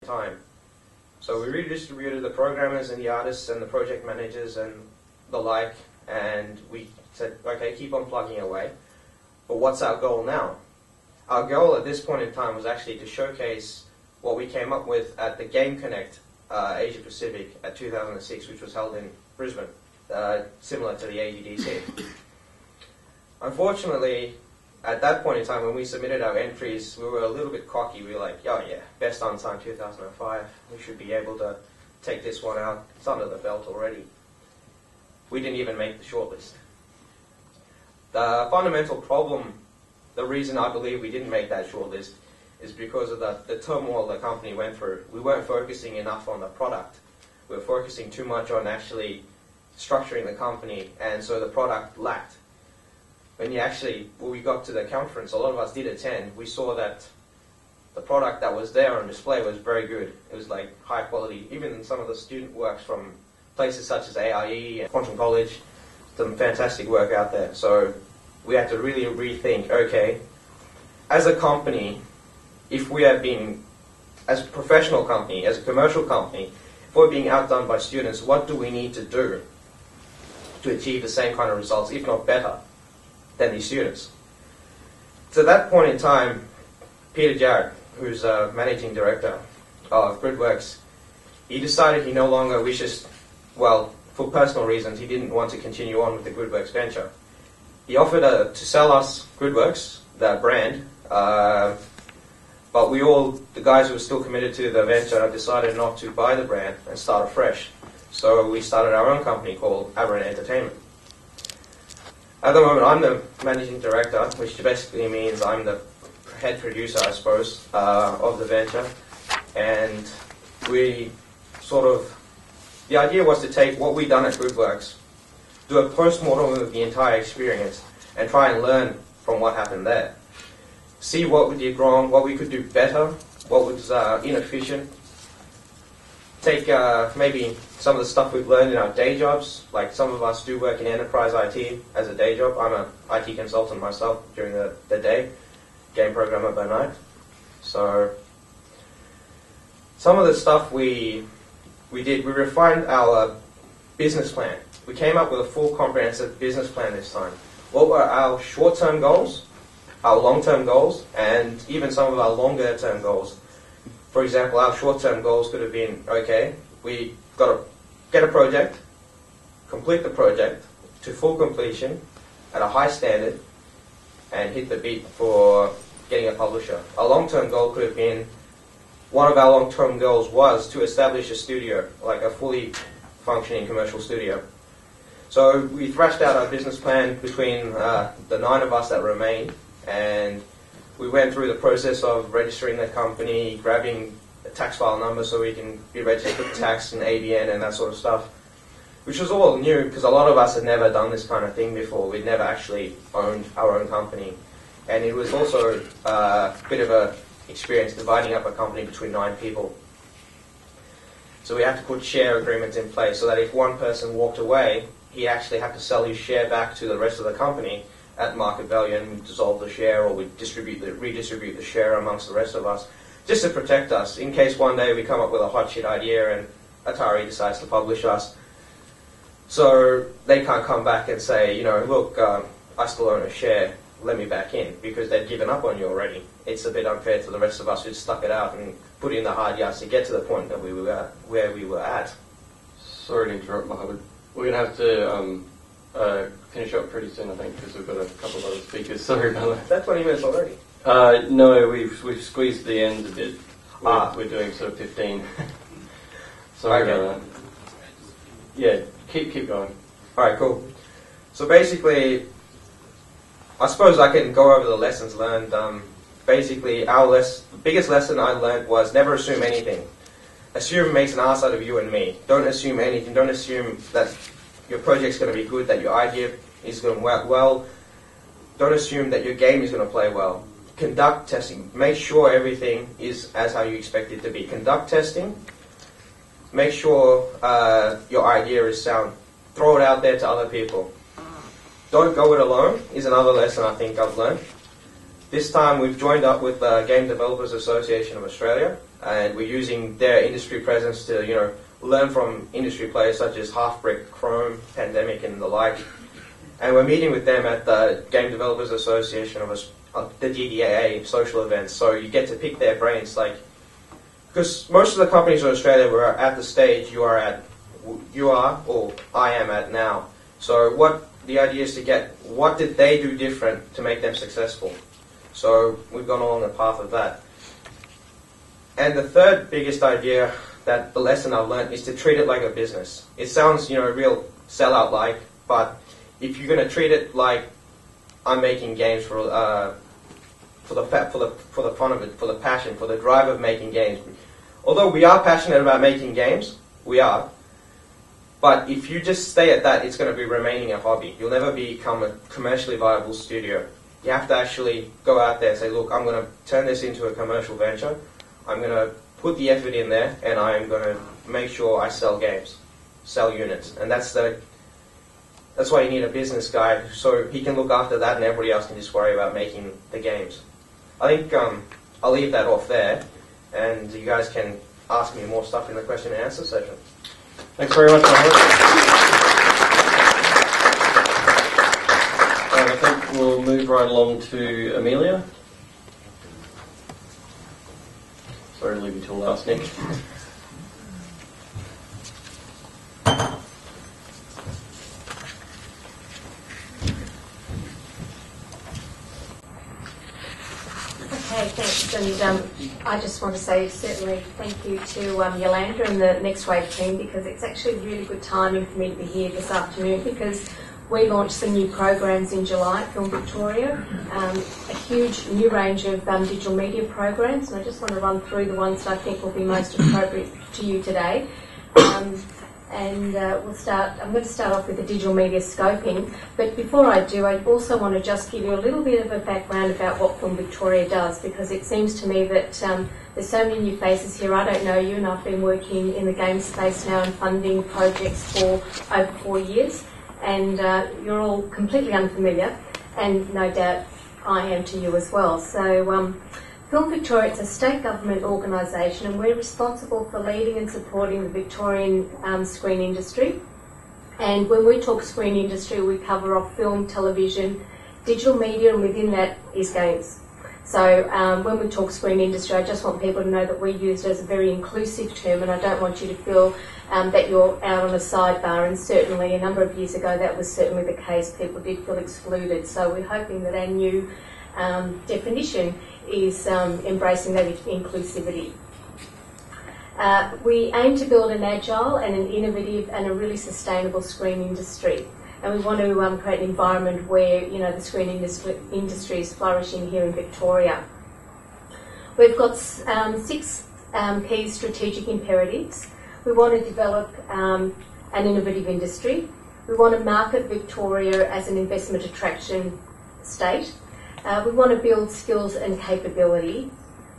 time. So we redistributed the programmers and the artists and the project managers and the like, and we said, okay, keep on plugging away. But what's our goal now? Our goal at this point in time was actually to showcase what we came up with at the Game Connect Asia Pacific at 2006, which was held in Brisbane, similar to the AGDC. Unfortunately, at that point in time when we submitted our entries, we were a little bit cocky. We were like, oh yeah, best on time 2005. We should be able to take this one out. It's under the belt already. We didn't even make the shortlist. The fundamental problem, the reason I believe we didn't make that shortlist, is because of the turmoil the company went through. We weren't focusing enough on the product. We were focusing too much on actually structuring the company, and so the product lacked. When we got to the conference, a lot of us did attend, we saw that the product that was there on display was very good. It was like high quality. Even some of the student works from places such as AIE and Quantum College, some fantastic work out there. So we had to really rethink, okay, as a company, if we have been, as a professional company, as a commercial company, if we're being outdone by students, what do we need to do to achieve the same kind of results, if not better, than these students? So at that point in time, Peter Jarrett, who's a managing director of Gridwerx, he decided he no longer wishes, well, for personal reasons, he didn't want to continue on with the Gridwerx venture. He offered to sell us Gridwerx, the brand, but the guys who were still committed to the venture, decided not to buy the brand and start afresh. So we started our own company called Aberrant Entertainment. At the moment, I'm the managing director, which basically means I'm the head producer, I suppose, of the venture. And we the idea was to take what we'd done at Gridwerx, do a post-mortem of the entire experience, and try and learn from what happened there. See what we did wrong, what we could do better, what was inefficient. Take maybe some of the stuff we've learned in our day jobs, like some of us do work in enterprise IT as a day job. I'm an IT consultant myself during the day, game programmer by night. So some of the stuff we did, we refined our business plan. We came up with a full comprehensive business plan this time. What were our short-term goals, our long-term goals, and even some of our longer-term goals? For example, our short-term goals could have been, okay, we got to get a project, complete the project to full completion at a high standard, and hit the beat for getting a publisher. A long-term goal could have been, one of our long-term goals was to establish a studio, like a fully functioning commercial studio. So we thrashed out our business plan between the 9 of us that remained, and we went through the process of registering the company, grabbing a tax file number so we can be registered with tax and ABN and that sort of stuff, which was all new because a lot of us had never done this kind of thing before. We'd never actually owned our own company. And it was also a bit of an experience dividing up a company between 9 people. So we had to put share agreements in place so that if one person walked away, he actually had to sell his share back to the rest of the company at market value, and we'd dissolve the share, or we'd redistribute the share amongst the rest of us, just to protect us in case one day we come up with a hot shit idea and Atari decides to publish us. So they can't come back and say, look, I still own a share, let me back in, because they've given up on you already. It's a bit unfair to the rest of us who stuck it out and put in the hard yards to get to the point that we were at, where we were at. Sorry to interrupt, Mahomed. We're going to have to finish up pretty soon, I think, because we've got a couple of other speakers. Sorry about that. That's 20 minutes already. No, we've squeezed the ends a bit. We're doing sort of 15. Sorry about that. Yeah, keep going. Alright, cool. So basically, I suppose I can go over the lessons learned. Basically, the biggest lesson I learned was never assume anything. Assume makes an ass out of you and me. Don't assume anything. Don't assume that your project's going to be good, that your idea is going to work well. Don't assume that your game is going to play well. Conduct testing. Make sure everything is as how you expect it to be. Conduct testing. Make sure your idea is sound. Throw it out there to other people. Don't go it alone is another lesson I think I've learned. This time we've joined up with the Game Developers Association of Australia. and we're using their industry presence to, learn from industry players such as Halfbrick, Chrome, Pandemic, and the like. And we're meeting with them at the Game Developers Association of the GDAA social events. So you get to pick their brains, because most of the companies in Australia were at the stage you are or I am at now. So the idea is to get what did they do different to make them successful. So we've gone along the path of that. And the third biggest idea, that the lesson I've learned, is to treat it like a business. It sounds, real sellout-like, but if you're going to treat it like I'm making games for the fun of it, for the passion, for the drive of making games. Although we are passionate about making games, we are. But if you just stay at that, it's going to be remaining a hobby. You'll never become a commercially viable studio. You have to actually go out there and say, look, I'm going to turn this into a commercial venture. I'm going to put the effort in there, and I'm going to make sure I sell games, sell units. And that's why you need a business guy, so he can look after that and everybody else can just worry about making the games. I think I'll leave that off there, and you guys can ask me more stuff in the question and answer session. Thanks very much, Mahomed. I think we'll move right along to Amelia. Sorry to leave you till last, Nick. Okay, thanks. And I just want to say certainly thank you to Yolanda and the Next Wave team, because it's actually really good timing for me to be here this afternoon, because we launched some new programs in July at Film Victoria, a huge new range of digital media programs, and I just want to run through the ones that I think will be most appropriate to you today. I'm going to start off with the digital media scoping, but before I do, I also want to just give you a little bit of a background about what Film Victoria does, because it seems to me that there's so many new faces here. I don't know you, and I've been working in the game space now and funding projects for over 4 years, and you're all completely unfamiliar, and no doubt I am to you as well. So Film Victoria, it's a state government organisation, and we're responsible for leading and supporting the Victorian screen industry. And when we talk screen industry, we cover off film, television, digital media, and within that is games. So when we talk screen industry, I just want people to know that we use it as a very inclusive term, and I don't want you to feel that you're out on a sidebar, and certainly a number of years ago that was certainly the case. People did feel excluded, so we're hoping that our new definition is embracing that inclusivity. We aim to build an agile and an innovative and a really sustainable screen industry, and we want to create an environment where the screen industry is flourishing here in Victoria. We've got 6 key strategic imperatives. We want to develop an innovative industry. We want to market Victoria as an investment attraction state. We want to build skills and capability.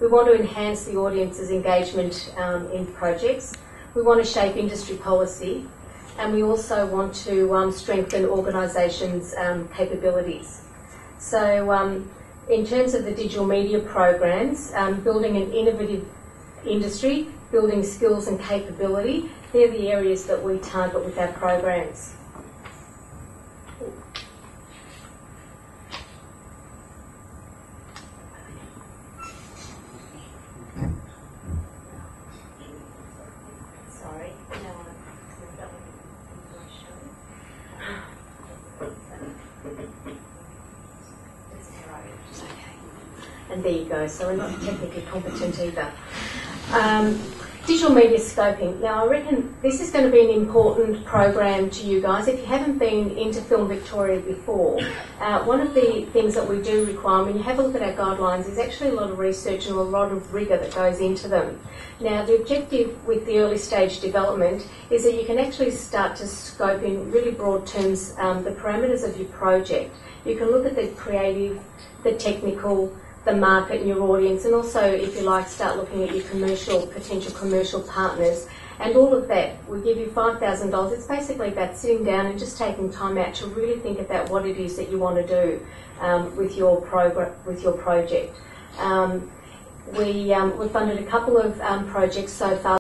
We want to enhance the audience's engagement in projects. We want to shape industry policy. And we also want to strengthen organisations' capabilities. So in terms of the digital media programs, building an innovative industry, building skills and capability, they're the areas that we target with our programs. And there you go, so we're not technically competent either. Digital media scoping. Now I reckon this is going to be an important program to you guys. If you haven't been into Film Victoria before, one of the things that we do require when you have a look at our guidelines is actually a lot of research and a lot of rigour that goes into them. Now the objective with the early stage development is that you can actually start to scope in really broad terms the parameters of your project. You can look at the creative, the technical, the market and your audience, and also, if you like, start looking at your potential commercial partners, and all of that. We give you $5,000. It's basically about sitting down and just taking time out to really think about what it is that you want to do with your project. we've funded a couple of projects so far.